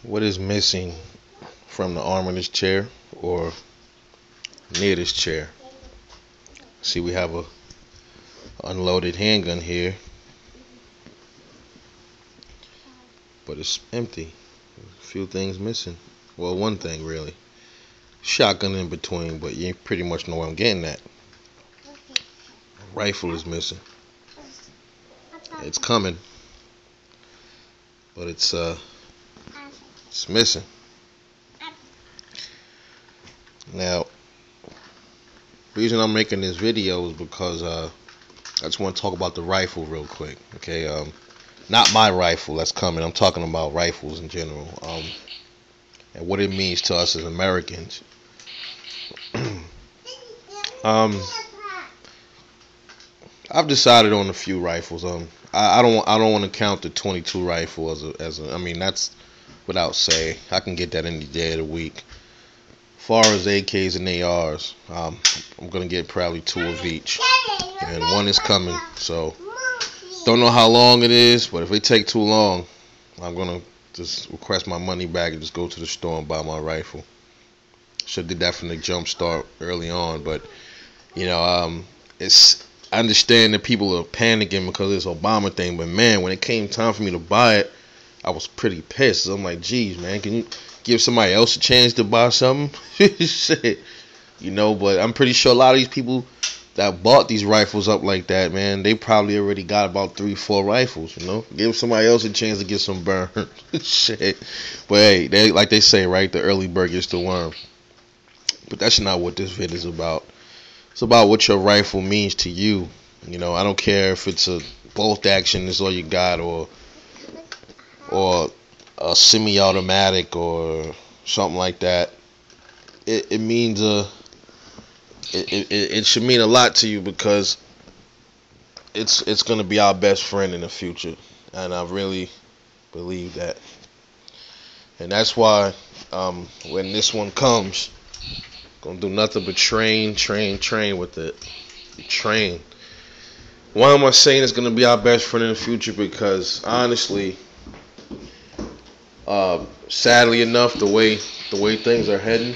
What is missing from the arm of this chair or near this chair? See, we have a unloaded handgun here, but it's empty. A few things missing. Well, one thing really. Shotgun in between, but you pretty much know where I'm getting at. Rifle is missing. It's coming, but it's missing. Now, the reason I'm making this video is because I just want to talk about the rifle real quick. Okay, not my rifle that's coming. I'm talking about rifles in general, and what it means to us as Americans. I've decided on a few rifles. I don't want to count the 22 rifle as a. I mean, that's without say. I can get that any day of the week. As far as AKs and ARs, I'm gonna get probably 2 of each, and one is coming. So don't know how long it is, but if it take too long, I'm gonna just request my money back and just go to the store and buy my rifle. Should did that from the jump start early on, but I understand that people are panicking because of this Obama thing, but man, when it came time for me to buy it, I was pretty pissed. I'm like, geez, man, can you give somebody else a chance to buy something? Shit, but I'm pretty sure a lot of these people that bought these rifles up like that, man, they probably already got about 3-4 rifles, Give somebody else a chance to get some burn. Shit. But hey, like they say, right, the early bird gets the worm. But that's not what this vid is about. It's about what your rifle means to you. I don't care if it's a bolt action is all you got, or a semi-automatic or something like that. It means it should mean a lot to you because it's gonna be our best friend in the future, and I really believe that. And that's why when this one comes, gonna do nothing but train with it. Train. Why am I saying it's gonna be our best friend in the future? Because honestly, sadly enough, the way things are heading,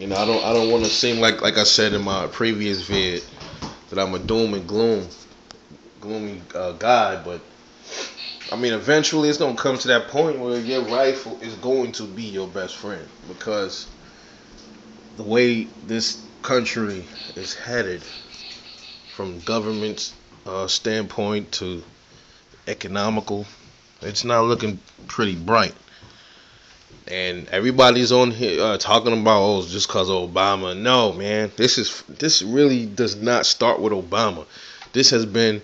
I don't want to seem like I said in my previous vid that I'm a doom and gloomy guy, but I mean, eventually it's gonna come to that point where your rifle is going to be your best friend, because the way this country is headed, from government's standpoint to economical, it's not looking pretty bright. And everybody's on here talking about, it's just because of Obama. No, man, this really does not start with Obama. This has been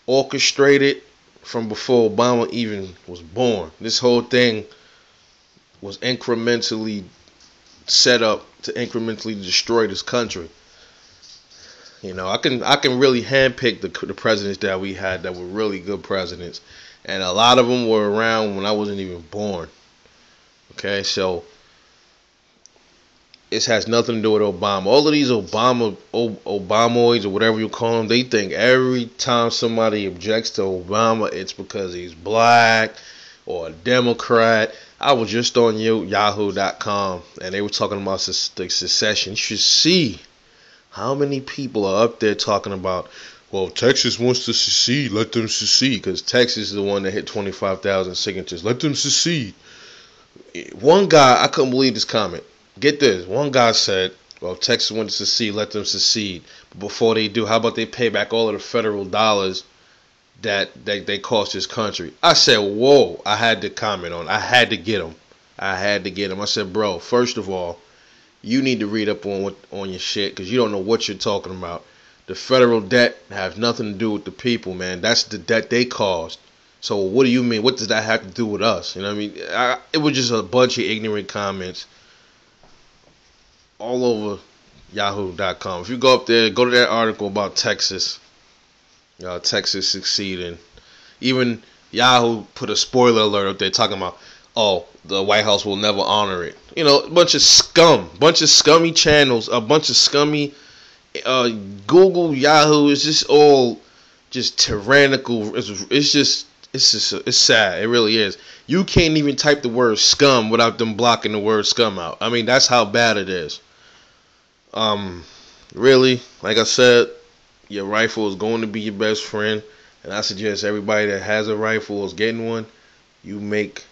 orchestrated from before Obama even was born. This whole thing was incrementally set up to incrementally destroy this country. I can really handpick the presidents that we had that were really good presidents, and a lot of them were around when I wasn't even born. Okay, so it has nothing to do with Obama. All of these Obamoids or whatever you call them, they think every time somebody objects to Obama, it's because he's black or a Democrat. I was just on Yahoo.com, and they were talking about the secession. You should see how many people are up there talking about, well, Texas wants to secede, let them secede, because Texas is the one that hit 25,000 signatures. Let them secede. One guy, I couldn't believe this comment. Get this. One guy said, well, if Texas wants to secede, let them secede. But before they do, how about they pay back all of the federal dollars that they cost this country? I said, whoa. I had to comment on it. I had to get him. I said, bro, first of all, you need to read up on your shit, because you don't know what you're talking about. The federal debt has nothing to do with the people, man. That's the debt they caused. So what do you mean? What does that have to do with us? You know what I mean? It was just a bunch of ignorant comments all over Yahoo.com. If you go up there, go to that article about Texas succeeding. Even Yahoo put a spoiler alert up there talking about, the White House will never honor it. A bunch of scummy channels, a bunch of scummy Google, Yahoo. It's just all just tyrannical. It's just it's just it's sad. It really is. You can't even type the word scum without them blocking the word scum out. I mean, that's how bad it is. Um, really, like I said, your rifle is going to be your best friend, and I suggest everybody that has a rifle or is getting one, you make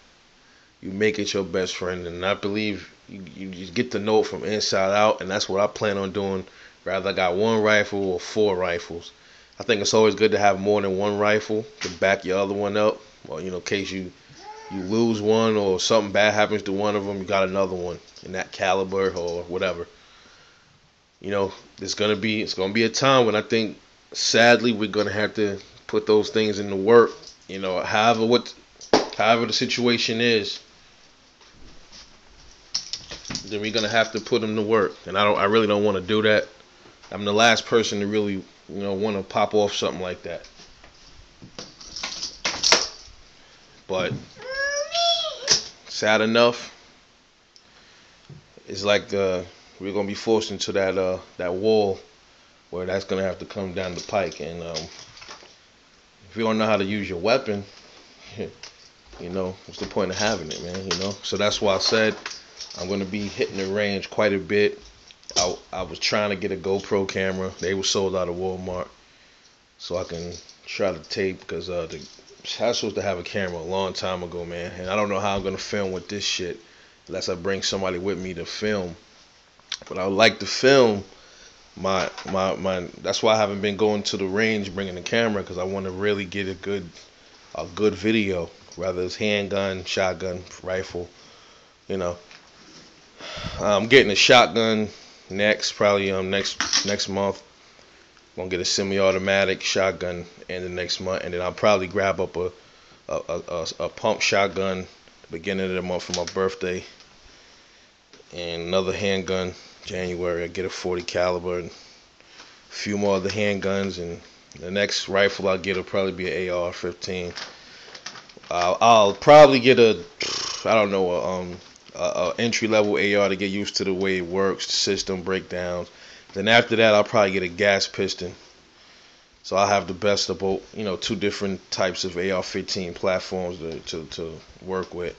it your best friend. And I believe you just get to know it from inside out, and that's what I plan on doing. Rather I got one rifle or 4 rifles. I think it's always good to have more than one rifle to back your other one up. Or, in case you lose one or something bad happens to one of them, you got another one in that caliber or whatever. It's gonna be a time when I think, sadly, we're gonna have to put those things into work. However the situation is, then we're gonna have to put them to work. And I really don't want to do that. I'm the last person to really, want to pop off something like that. But sad enough, it's like we're gonna be forced into that wall where that's gonna have to come down the pike. And if you don't know how to use your weapon, what's the point of having it, man? So that's why I said I'm gonna be hitting the range quite a bit. I was trying to get a GoPro camera. They were sold out of Walmart, so I can try to tape, because I was supposed to have a camera a long time ago, man. And I don't know how I'm gonna film with this shit unless I bring somebody with me to film. But I would like to film my that's why I haven't been going to the range bringing the camera, because I want to really get a good video, whether it's handgun, shotgun, rifle. I'm getting a shotgun probably next month. I'm gonna get a semi-automatic shotgun in the next month, and then I'll probably grab up a pump shotgun the beginning of the month for my birthday, and another handgun January. I get a 40 caliber and a few more of the handguns, and the next rifle I'll get will probably be an AR-15. I'll probably get a entry-level AR to get used to the way it works, the system breakdowns. Then after that, I'll probably get a gas piston. So I'll have the best of both, 2 different types of AR-15 platforms to work with.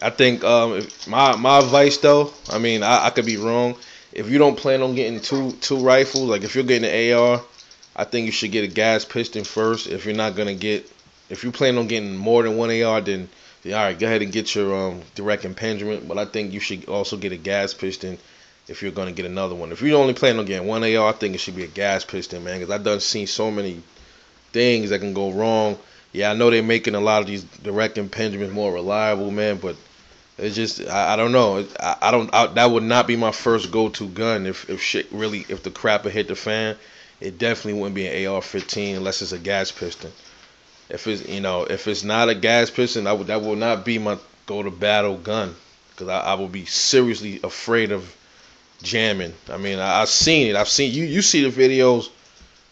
I think my advice, though, I could be wrong. If you don't plan on getting two rifles, like if you're getting an AR, I think you should get a gas piston first. If you plan on getting more than one AR, then all right, go ahead and get your direct impingement. But I think you should also get a gas piston if you're gonna get another one. If you only plan on getting one AR, I think it should be a gas piston, man, because I've done seen so many things that can go wrong. Yeah, I know they're making a lot of these direct impingements more reliable, man, but it's just I don't know. That would not be my first go-to gun if the crap would hit the fan. It definitely wouldn't be an AR-15 unless it's a gas piston. If it's not a gas piston, that will not be my go-to-battle gun, because I will be seriously afraid of jamming. I've seen it. You see the videos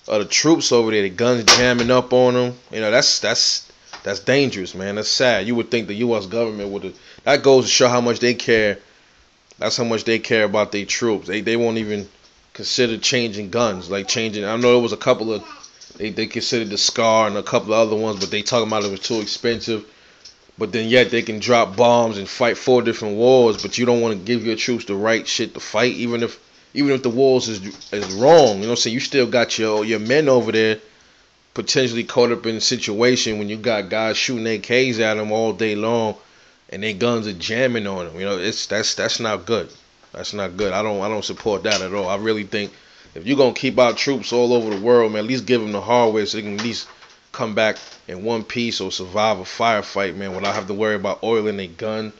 of the troops over there, the guns jamming up on them. That's dangerous, man. That's sad. You would think the U.S. government would have. That goes to show how much they care. That's how much they care about their troops. They won't even consider changing guns. Like changing. I know there was a couple of. They considered the SCAR and a couple of other ones, but they talking about it was too expensive. But then yet they can drop bombs and fight 4 different wars, but you don't want to give your troops the right shit to fight, even if the wars is wrong. You still got your men over there potentially caught up in a situation when you got guys shooting AKs at them all day long, and their guns are jamming on them. That's not good. That's not good. I don't support that at all. I really think if you're gonna keep our troops all over the world, man, at least give them the hardware so they can at least come back in one piece or survive a firefight, man, without having to worry about oiling their gun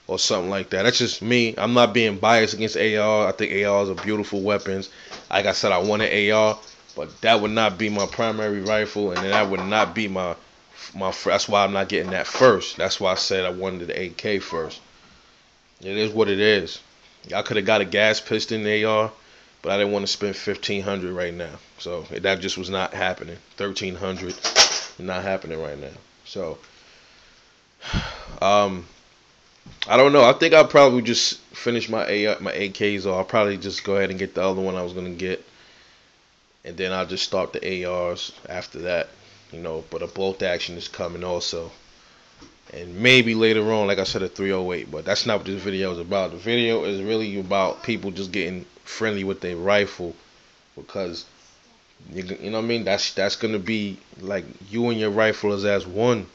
or something like that. That's just me. I'm not being biased against AR. I think ARs are beautiful weapons. Like I said, I want an AR, but that would not be my primary rifle, and that would not be my. That's why I'm not getting that first. That's why I said I wanted the AK first. It is what it is. I could have got a gas piston AR, but I didn't want to spend $1,500 right now. So that just was not happening. $1,300, not happening right now. So I don't know. I think I'll probably just finish my AKs, or I'll probably just go ahead and get the other one I was gonna get, and then I'll just start the ARs after that. but a bolt action is coming also. And maybe later on, like I said, a 308. But that's not what this video is about. The video is really about people just getting friendly with their rifle, because you know what I mean. That's gonna be like you and your rifle is as one.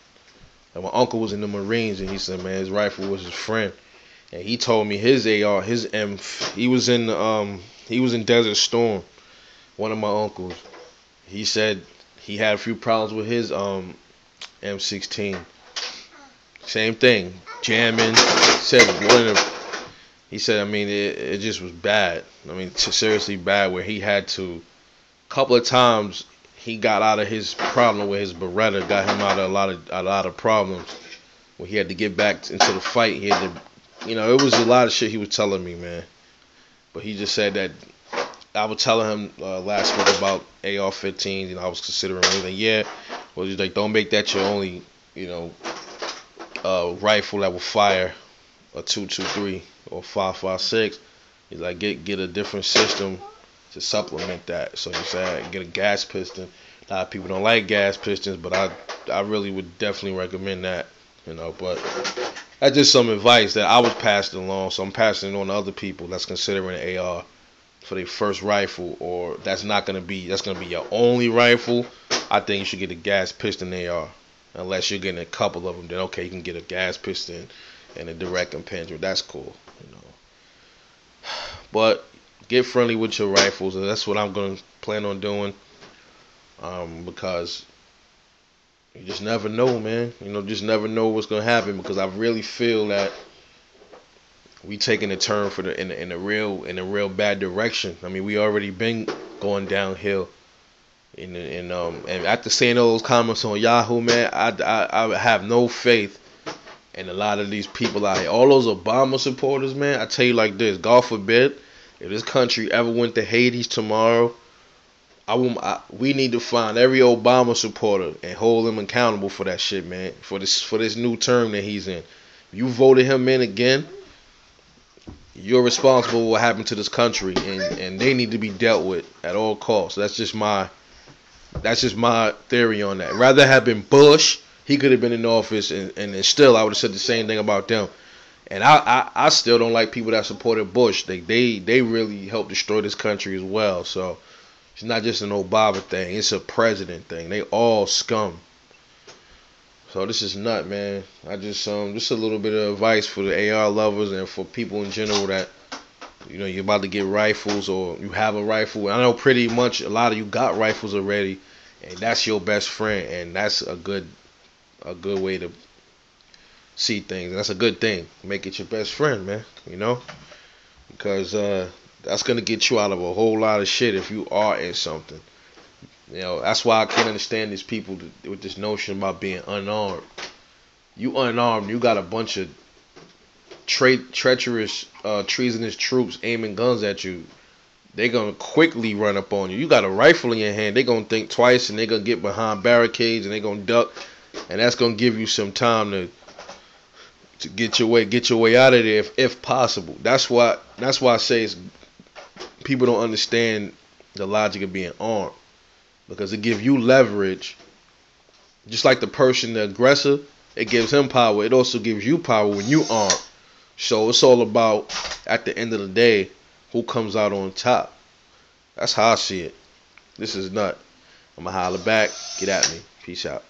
Like my uncle was in the Marines, and he said, man, his rifle was his friend, and he told me his AR, his M. He was in Desert Storm. One of my uncles. He said he had a few problems with his M16. Same thing, jamming. He said, I mean, it just was bad. I mean, seriously bad. Where he had to, a couple of times, he got out of his problem with his Beretta, got him out of a lot of problems. When he had to get back into the fight, he had to, it was a lot of shit he was telling me, man. But he just said that I was telling him last week about AR-15s, I was considering anything. Yeah, well, he's like, don't make that your only, rifle that will fire a 223 or 5.56. He's like, get a different system to supplement that. So he said, get a gas piston. A lot of people don't like gas pistons, but I really would definitely recommend that. But that's just some advice that I was passing along. So I'm passing it on to other people that's considering an AR for their first rifle, or that's gonna be your only rifle. I think you should get a gas piston AR. Unless you're getting a couple of them, then okay, you can get a gas piston and a direct impeller. That's cool, But get friendly with your rifles, and that's what I'm gonna plan on doing. Because you just never know, man. Just never know what's gonna happen. Because I really feel that we taking a turn in a real bad direction. I mean, we already been going downhill. And after seeing all those comments on Yahoo, man, I have no faith in a lot of these people out here. All those Obama supporters, man, I tell you like this: God forbid, if this country ever went to Hades tomorrow, we need to find every Obama supporter and hold them accountable for that shit, man. For this new term that he's in. If you voted him in again, you're responsible for what happened to this country, and they need to be dealt with at all costs. That's just my theory on that. Rather have been Bush, he could have been in office, and still I would have said the same thing about them. And I still don't like people that supported Bush. They really helped destroy this country as well. So it's not just an Obama thing. It's a president thing. They all scum. So this is nut, man. I just a little bit of advice for the AR lovers and for people in general that you're about to get rifles or you have a rifle. I know pretty much a lot of you got rifles already, and that's your best friend, and that's a good way to see things. That's a good thing. Make it your best friend, man. Because that's gonna get you out of a whole lot of shit if you are in something. That's why I can't understand these people with this notion about being unarmed. You unarmed, you got a bunch of treacherous, treasonous troops aiming guns at you. They're gonna quickly run up on you. You got a rifle in your hand, they're gonna think twice, and they're gonna get behind barricades, and they're gonna duck, and that's gonna give you some time to get your way out of there if possible. That's why I say people don't understand the logic of being armed, because it gives you leverage. Just like the aggressor, it gives him power. It also gives you power when you armed. So it's all about, at the end of the day, who comes out on top. That's how I see it. This is nut. I'm going to holler back. Get at me. Peace out.